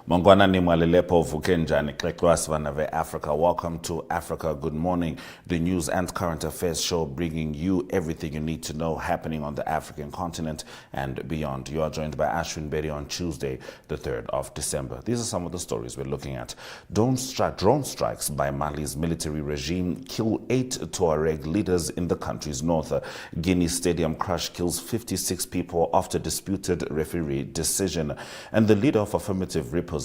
Mongwana ni mwalelepo vukenjani Kleklasvanave Africa. Welcome to Africa Good Morning, the news and current affairs show bringing you everything you need to know happening on the African continent and beyond. You are joined by Ashwin Berry on Tuesday, the 3rd of December. These are some of the stories we're looking at. Drone strikes by Mali's military regime kill 8 Tuareg leaders in the country's north. Guinea stadium crash kills 56 people after disputed referee decision. And the leader of affirmative repositioning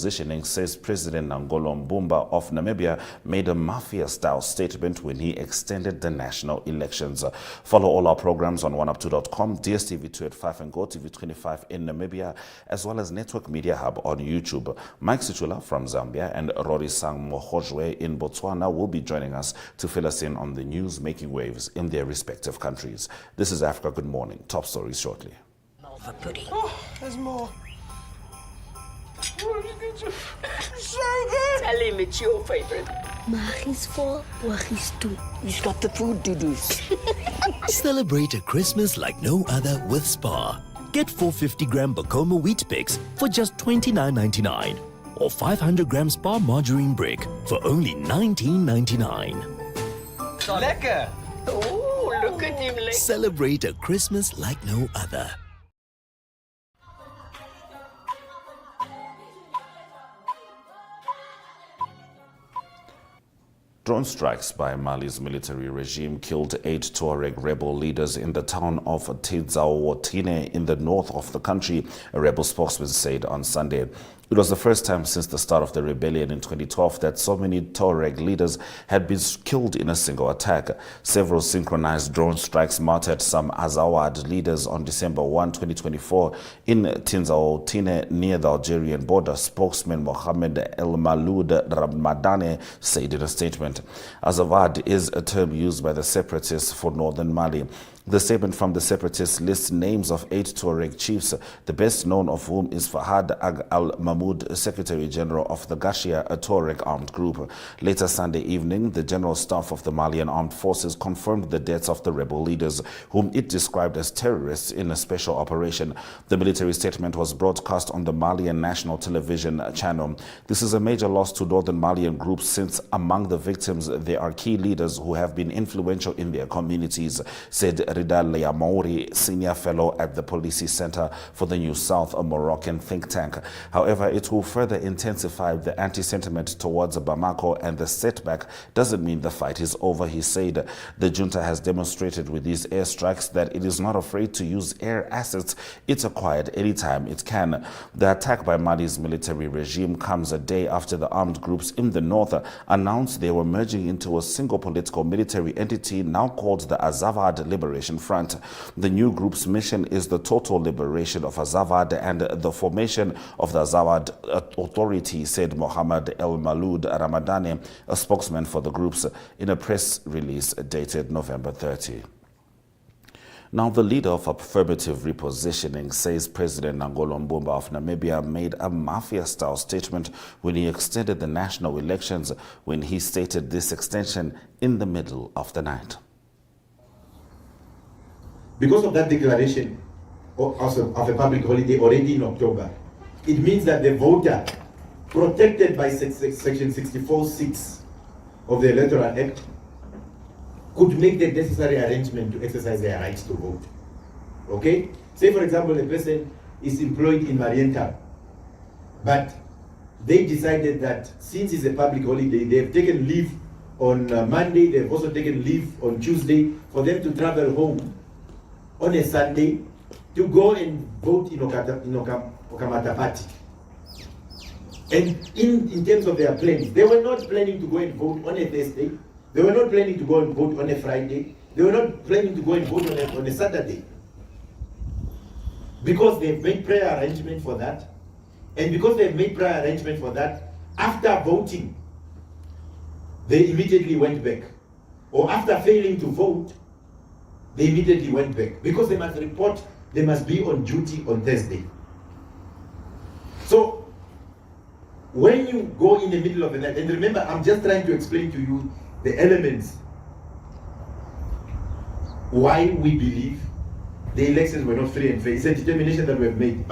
says President Nangolo Mbumba of Namibia made a mafia-style statement when he extended the national elections. Follow all our programs on oneup2.com, DSTV 285 and GoTV 25 in Namibia, as well as Network Media Hub on YouTube. Mike Sichula from Zambia and Rorisang Mogojwe in Botswana will be joining us to fill us in on the news making waves in their respective countries. This is Africa Good Morning. Top stories shortly. Malva pudding. Oh, there's more. So good. Tell him it's your favorite. Magis for Wagis too. He's got the food to do. Celebrate a Christmas like no other with Spar. Get 450-gram Bacoma wheat picks for just $29.99 or 500-gram Spar margarine brick for only $19.99. Lekker. Oh, look at him. Celebrate a Christmas like no other. Drone strikes by Mali's military regime killed 8 Tuareg rebel leaders in the town of Tinzaouatine in the north of the country, a rebel spokesman said on Sunday. It was the first time since the start of the rebellion in 2012 that so many Tuareg leaders had been killed in a single attack. Several synchronized drone strikes martyred some Azawad leaders on December 1, 2024 in Tinzaouatine near the Algerian border, spokesman Mohamed El Maloud Ramadane said in a statement. Azawad is a term used by the separatists for northern Mali. The statement from the separatists lists names of 8 Tuareg chiefs, the best known of whom is Fahad Ag al-Mahmoud, Secretary General of the Gashia, a Tuareg armed group. Later Sunday evening, the General Staff of the Malian Armed Forces confirmed the deaths of the rebel leaders, whom it described as terrorists in a special operation. The military statement was broadcast on the Malian National Television channel. This is a major loss to northern Malian groups since among the victims there are key leaders who have been influential in their communities, said Rida Leamouri, senior fellow at the Policy Center for the New South, a Moroccan think tank. However, it will further intensify the anti-sentiment towards Bamako, and the setback doesn't mean the fight is over, he said. The junta has demonstrated with these airstrikes that it is not afraid to use air assets it's acquired anytime it can. The attack by Mali's military regime comes a day after the armed groups in the north announced they were merging into a single political military entity now called the Azawad Liberation Front. The new group's mission is the total liberation of Azawad and the formation of the Azawad Authority, said Mohamed El Maloud Ramadane, a spokesman for the groups, in a press release dated November 30. Now, the leader of affirmative repositioning says President Nangolo Mbumba of Namibia made a mafia-style statement when he extended the national elections, when he stated this extension in the middle of the night. Because of that declaration of a public holiday already in October, it means that the voter, protected by Section 64(6) of the Electoral Act, could make the necessary arrangement to exercise their rights to vote. Okay? Say, for example, a person is employed in Marienthal, but they decided that since it's a public holiday, they've taken leave on Monday, they've also taken leave on Tuesday for them to travel home on a Sunday to go and vote in Okamatapati. And in terms of their plans, they were not planning to go and vote on a Thursday. They were not planning to go and vote on a Friday. They were not planning to go and vote on a Saturday. Because they've made prior arrangement for that. And because they've made prior arrangement for that, after voting, they immediately went back. Or after failing to vote, they immediately went back. Because they must report, they must be on duty on Thursday. So, when you go in the middle of the night, and remember, I'm just trying to explain to you the elements why we believe the elections were not free and fair. It's a determination that we've made.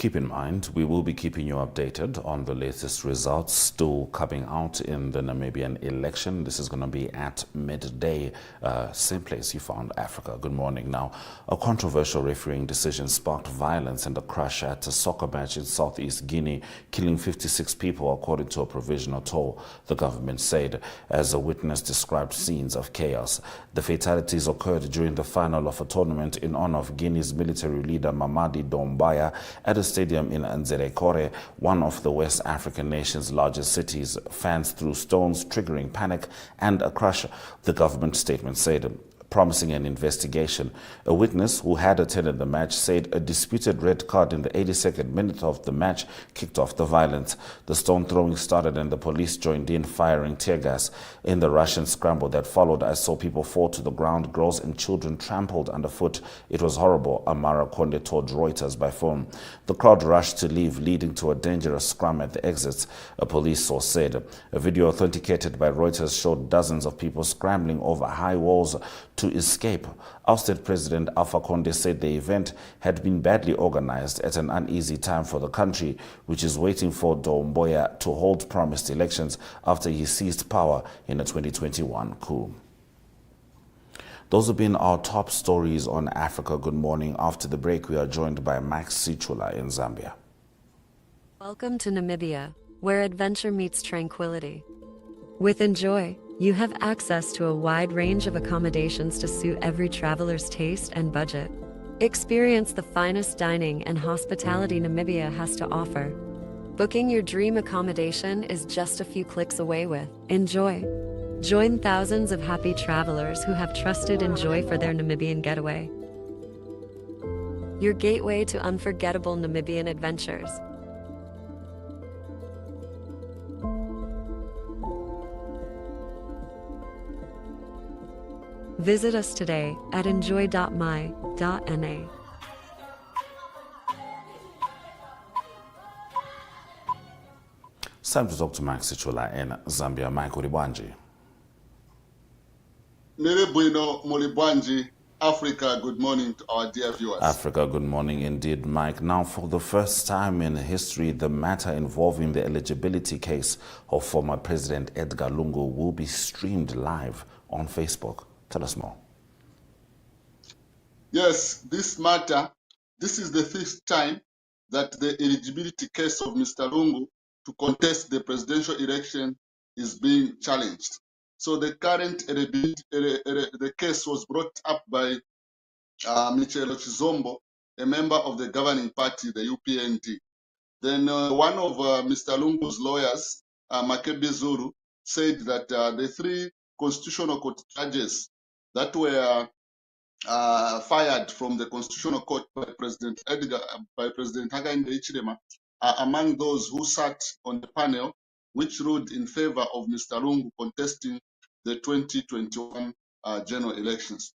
Keep in mind, we will be keeping you updated on the latest results still coming out in the Namibian election. This is going to be at midday, same place you found Africa. Good morning. Now, a controversial refereeing decision sparked violence and a crash at a soccer match in southeast Guinea, killing 56 people, according to a provisional toll, the government said, as a witness described scenes of chaos. The fatalities occurred during the final of a tournament in honor of Guinea's military leader Mamadi Doumbouya at a stadium in Nzerekore, one of the West African nation's largest cities. Fans threw stones, triggering panic and a crash, the government statement said, promising an investigation. A witness who had attended the match said a disputed red card in the 82nd minute of the match kicked off the violence. The stone throwing started and the police joined in, firing tear gas. In the Russian scramble that followed, I saw people fall to the ground, girls and children trampled underfoot. It was horrible, Amara Konde told Reuters by phone. The crowd rushed to leave, leading to a dangerous scrum at the exits, a police source said. A video authenticated by Reuters showed dozens of people scrambling over high walls to escape. Ousted President Alpha Conde said the event had been badly organized at an uneasy time for the country, which is waiting for Doumbouya to hold promised elections after he seized power in a 2021 coup. Those have been our top stories on Africa Good Morning. After the break, we are joined by Max Sichula in Zambia. Welcome to Namibia, where adventure meets tranquility. With Enjoy, you have access to a wide range of accommodations to suit every traveler's taste and budget. Experience the finest dining and hospitality Namibia has to offer. Booking your dream accommodation is just a few clicks away with Enjoy. Join thousands of happy travelers who have trusted Enjoy for their Namibian getaway. Your gateway to unforgettable Namibian adventures. Visit us today at enjoy.my.na. It's time to talk to Max Sichula in Zambia. Mike Uribwanji. Nere bueno Molibwanji, Africa, good morning to our dear viewers. Africa, good morning indeed, Mike. Now, for the first time in history, the matter involving the eligibility case of former President Edgar Lungu will be streamed live on Facebook. Tell us more. Yes, this is the fifth time that the eligibility case of Mr. Lungu to contest the presidential election is being challenged. So the current the case was brought up by Michelo Chizombo, a member of the governing party, the UPND. Then one of Mr. Lungu's lawyers, Makebe Zuru, said that the three constitutional court judges that were fired from the constitutional court by President Hakainde Hichilema are among those who sat on the panel which ruled in favor of Mr. Lungu contesting the 2021 general elections.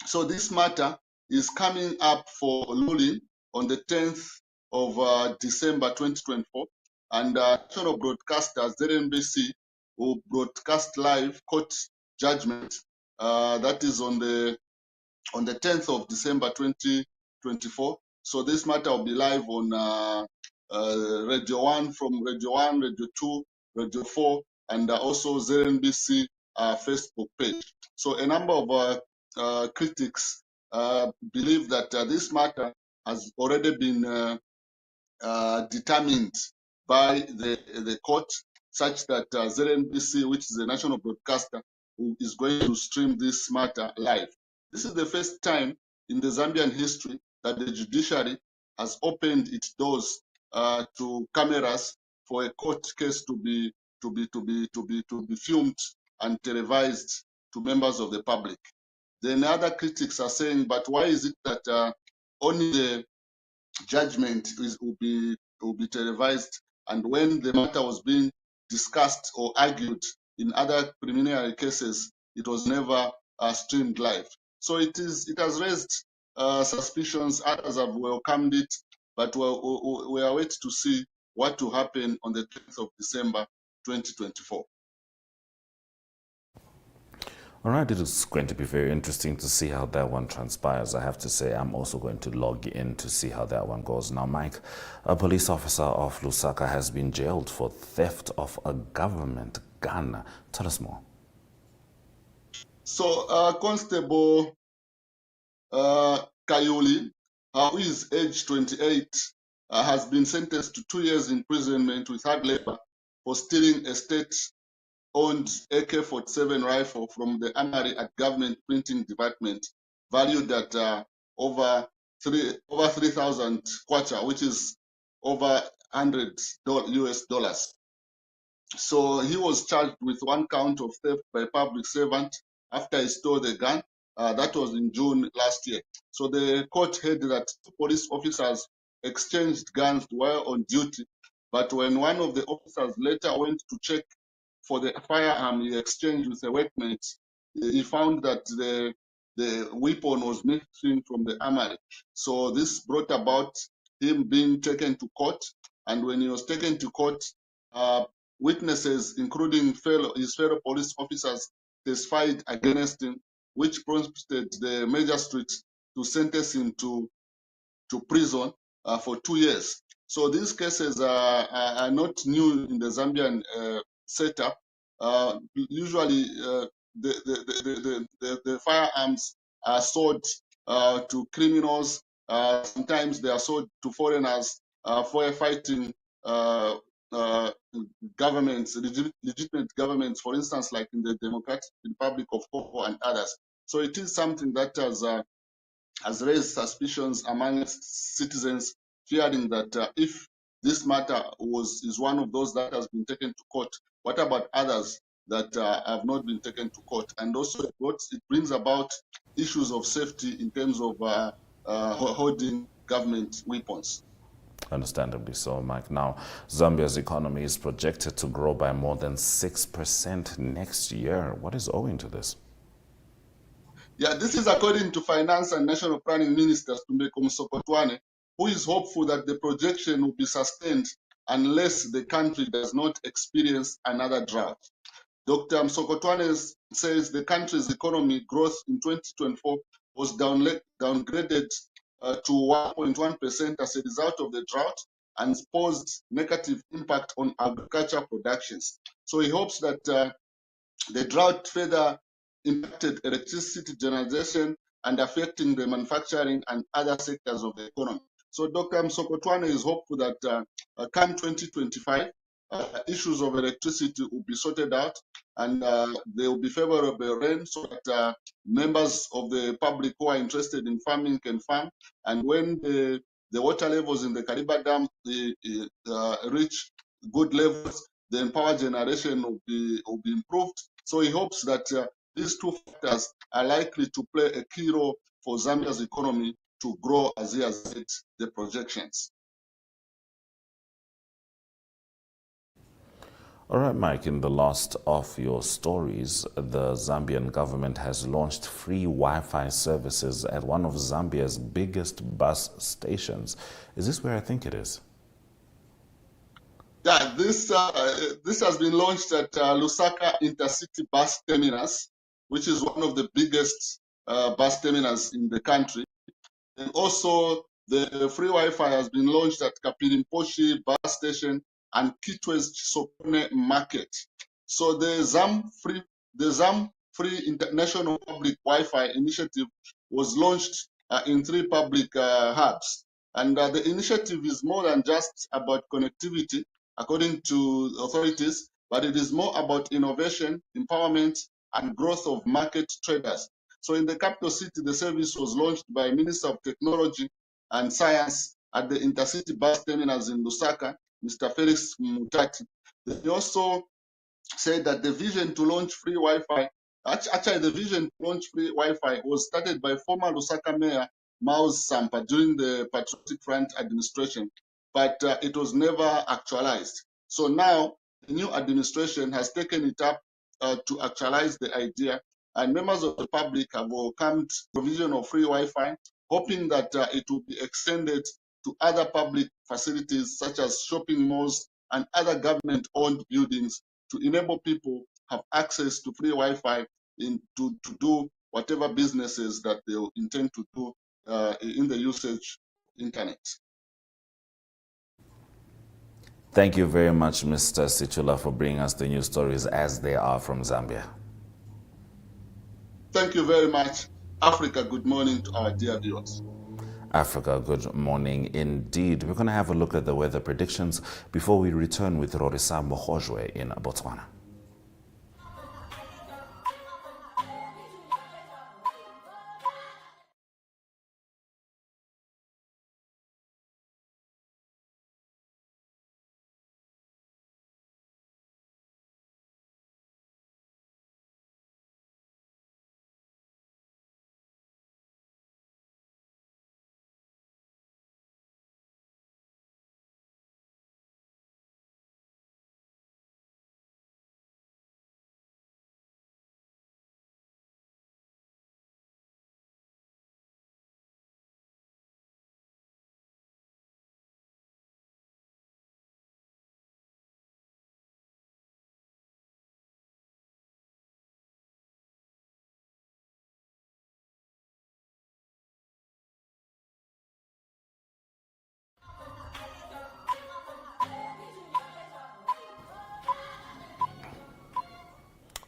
So this matter is coming up for ruling on the 10th of December 2024, and national broadcaster ZNBC will broadcast live court judgment that is on the 10th of December 2024. So this matter will be live on Radio 1, from Radio 1, Radio 2, Radio 4, and also ZNBC Facebook page. So a number of critics believe that this matter has already been determined by the court, such that ZNBC, which is a national broadcaster, is going to stream this matter live. This is the first time in the Zambian history that the judiciary has opened its doors to cameras for a court case to be filmed and televised to members of the public. Then other critics are saying, but why is it that only the judgment will be televised, and when the matter was being discussed or argued in other preliminary cases, it was never streamed live? So it has raised suspicions. Others have welcomed it, but we are waiting to see what will happen on the 10th of December 2024. All right, it is going to be very interesting to see how that one transpires. I have to say, I'm also going to log in to see how that one goes. Now, Mike, a police officer of Lusaka has been jailed for theft of a government gun. Tell us more. So, Constable Kayuli, who is age 28, has been sentenced to 2 years imprisonment with hard labor for stealing a state-owned AK-47 rifle from the armory at government printing department, valued at over 3,000 kwacha, which is over $100 US. So he was charged with 1 count of theft by public servant after he stole the gun. That was in June last year. So the court held that police officers exchanged guns while on duty, but when one of the officers later went to check for the firearm he exchanged with a workmate, he found that the weapon was missing from the armory. So this brought about him being taken to court, and when he was taken to court, witnesses, including his fellow police officers, testified against him, which prompted the magistrate to sentence him to prison for 2 years. So these cases are not new in the Zambian setup. Usually, the firearms are sold to criminals. Sometimes they are sold to foreigners for fighting governments, legitimate governments, for instance, like in the Democratic Republic of Congo and others. So it is something that has raised suspicions amongst citizens, fearing that if this matter is one of those that has been taken to court, what about others that have not been taken to court? And also, it brings about issues of safety in terms of holding government weapons. Understandably so, Mike. Now, Zambia's economy is projected to grow by more than 6% next year. What is owing to this? Yeah, this is according to Finance and National Planning Minister Tumbeko Msokotwane, who is hopeful that the projection will be sustained unless the country does not experience another drought. Dr. Msokotwane says the country's economy growth in 2024 was downgraded to 1.1% as a result of the drought and posed negative impact on agriculture productions. So he hopes that the drought further impacted electricity generation and affecting the manufacturing and other sectors of the economy. So Dr. Msokotwane is hopeful that come 2025, issues of electricity will be sorted out and there will be favorable rain so that members of the public who are interested in farming can farm. And when the water levels in the Kariba Dam reach good levels, then power generation will be improved. So he hopes that these two factors are likely to play a key role for Zambia's economy to grow as he has set the projections. All right, Mike, in the last of your stories, the Zambian government has launched free Wi-Fi services at one of Zambia's biggest bus stations. Is this where I think it is? Yeah, this has been launched at Lusaka Intercity Bus Terminus, which is one of the biggest bus terminals in the country. And also, the free Wi-Fi has been launched at Kapirimposhi bus station and Kitwe's Sopone market. So the ZAM Free International Public Wi-Fi initiative was launched in 3 public hubs. And the initiative is more than just about connectivity, according to authorities, but it is more about innovation, empowerment, and growth of market traders. So in the capital city, the service was launched by Minister of Technology and Science at the Intercity Bus Terminals in Lusaka, Mr. Felix Mutati. They also said that the vision to launch free Wi-Fi, actually the vision to launch free Wi-Fi was started by former Lusaka Mayor Miles Sampa during the Patriotic Front administration, but it was never actualized. So now the new administration has taken it up to actualize the idea, and members of the public have welcomed provision of free Wi-Fi, hoping that it will be extended to other public facilities such as shopping malls and other government-owned buildings to enable people have access to free Wi-Fi to do whatever businesses that they intend to do in the usage internet. Thank you very much, Mr. Sichula, for bringing us the news stories as they are from Zambia. Thank you very much. Africa, good morning to our dear viewers. Africa, good morning indeed. We're going to have a look at the weather predictions before we return with Rorisang Mogojwe in Botswana.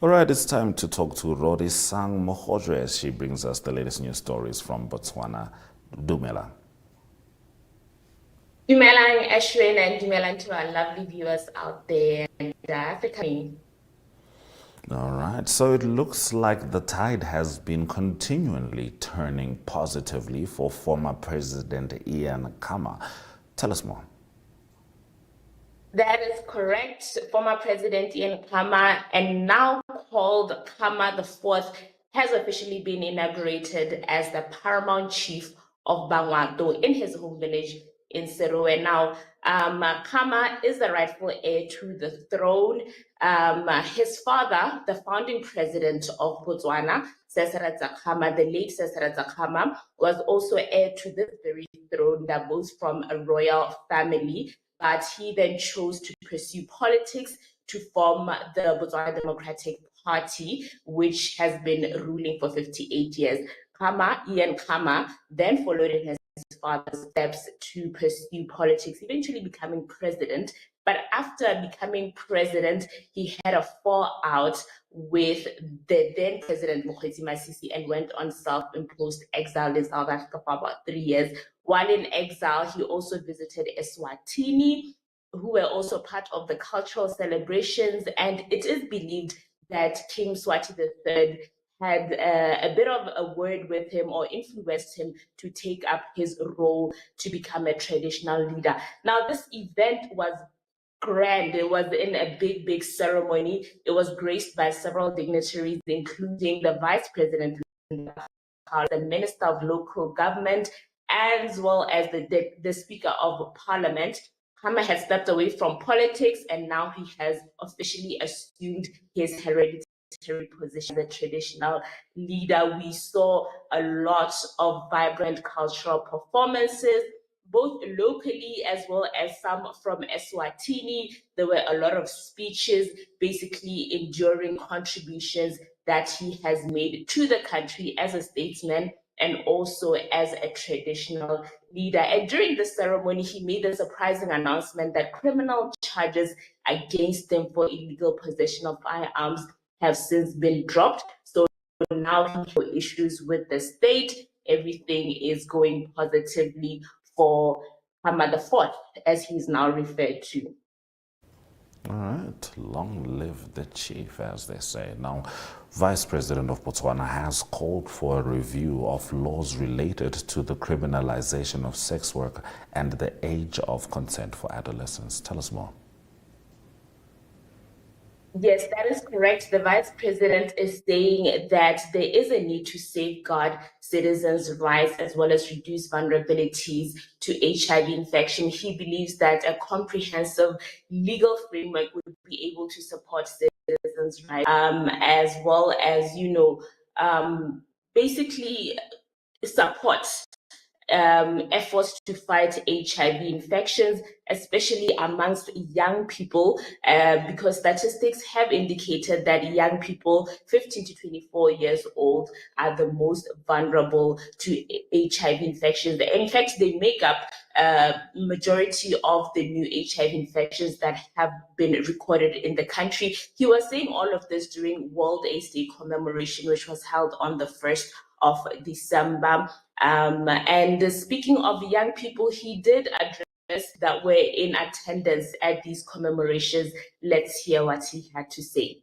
All right, it's time to talk to Rorisang Mogojwe as she brings us the latest news stories from Botswana. Dumela. Dumelang Ashwin and Dumelang to our lovely viewers out there in Africa. All right, so it looks like the tide has been continually turning positively for former President Ian Khama. Tell us more. That is correct. Former President Ian Khama, and now called Khama the Fourth, has officially been inaugurated as the paramount chief of Bangwato in his home village in Serowe. Now, Khama is the rightful heir to the throne. His father, the founding president of Botswana, Sesaratsa Khama, the late Sesaratsa Khama, was also heir to this very throne that was from a royal family. But he then chose to pursue politics to form the Botswana Democratic Party, which has been ruling for 58 years. Ian Khama, then followed in his father's steps to pursue politics, eventually becoming president. But after becoming president, he had a fallout with the then president Mokgweetsi Masisi and went on self-imposed exile in South Africa for about 3 years. While in exile, he also visited Eswatini, who were also part of the cultural celebrations. And it is believed that King Mswati III had a bit of a word with him or influenced him to take up his role to become a traditional leader. Now, this event was grand. It was in a big ceremony. It was graced by several dignitaries, including the vice president, the minister of local government, as well as the speaker of parliament. Khama has stepped away from politics and now he has officially assumed his hereditary position as a traditional leader. We saw a lot of vibrant cultural performances, both locally as well as some from Eswatini. There were a lot of speeches, basically enduring contributions that he has made to the country as a statesman and also as a traditional leader. And during the ceremony, he made a surprising announcement that criminal charges against him for illegal possession of firearms have since been dropped. So now he has issues with the state. Everything is going positively for Khama the Fourth, as he's now referred to. All right, long live the chief, as they say. Now, Vice President of Botswana has called for a review of laws related to the criminalization of sex work and the age of consent for adolescents. Tell us more. Yes, that is correct. The vice president is saying that there is a need to safeguard citizens' rights as well as reduce vulnerabilities to HIV infection. He believes that a comprehensive legal framework would be able to support citizens' rights, as well as, basically support efforts to fight HIV infections, especially amongst young people, because statistics have indicated that young people 15 to 24 years old are the most vulnerable to HIV infections. In fact, they make up majority of the new HIV infections that have been recorded in the country. He was saying all of this during World AIDS Day commemoration, which was held on the 1st of December. And speaking of young people, he did address that were in attendance at these commemorations. Let's hear what he had to say.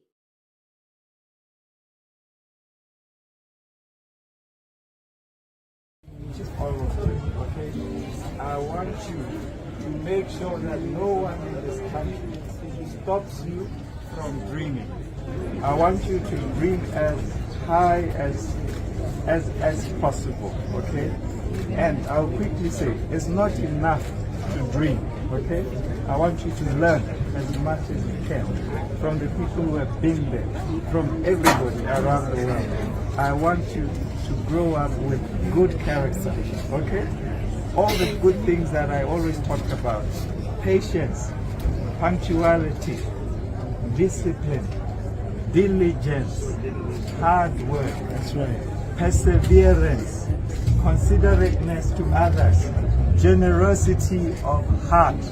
All of you, okay? I want you to make sure that no one in this country stops you from dreaming. I want you to dream as high as possible, okay? And I'll quickly say, it's not enough to dream, okay? I want you to learn as much as you can from the people who have been there, from everybody around the world. I want you to grow up with good character, okay? All the good things that I always talk about: patience, punctuality, discipline, diligence, hard work, that's right, perseverance, considerateness to others, generosity of heart.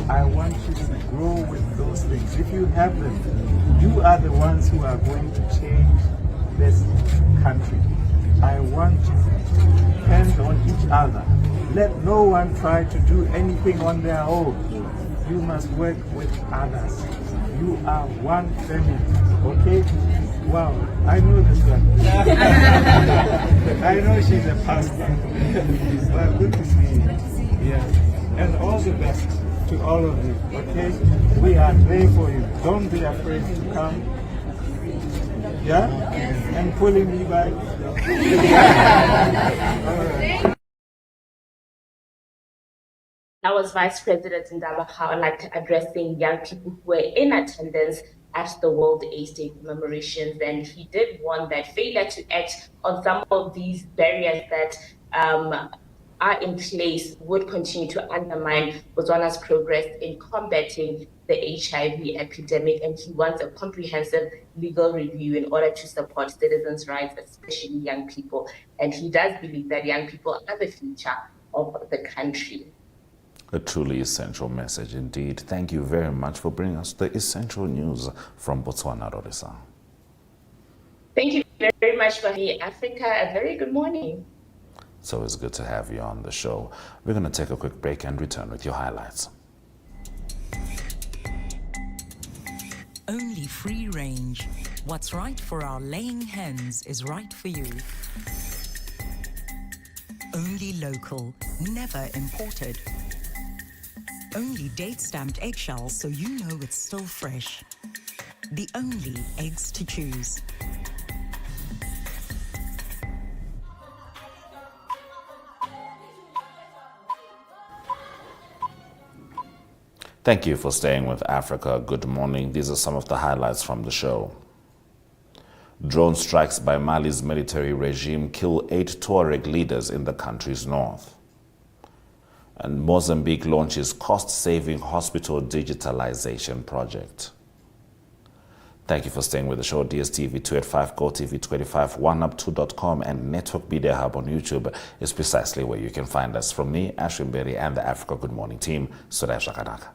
I want you to grow with those things. If you have them, you are the ones who are going to change this country. I want you to depend on each other. Let no one try to do anything on their own. You must work with others. You are one family, okay? Wow, I know this one. I know she's a pastor. Well, good to see you. Yeah. And all the best to all of you, okay? We are there for you. Don't be afraid to come. Yeah? And pulling me back. All right. That was Vice President Ndaba Kawalak addressing young people who were in attendance at the World AIDS Day commemorations. And he did warn that failure to act on some of these barriers that are in place would continue to undermine Botswana's progress in combating the HIV epidemic. And he wants a comprehensive legal review in order to support citizens' rights, especially young people. And he does believe that young people are the future of the country. A truly essential message indeed. Thank you very much for bringing us the essential news from Botswana, Rorisang. Thank you very much for me, Africa. A very good morning. It's always good to have you on the show. We're going to take a quick break and return with your highlights. Only free range. What's right for our laying hens is right for you. Only local, never imported. Only date-stamped eggshells so you know it's still fresh. The only eggs to choose. Thank you for staying with Africa. Good morning. These are some of the highlights from the show. Drone strikes by Mali's military regime kill 8 Tuareg leaders in the country's north. And Mozambique launches cost-saving hospital digitalization project. Thank you for staying with the show. DSTV 285, GoTV 25, OneUp2.com, and Network Media Hub on YouTube is precisely where you can find us. From me, Ashwin Berry, and the Africa Good Morning team, Suresh Rakanaka.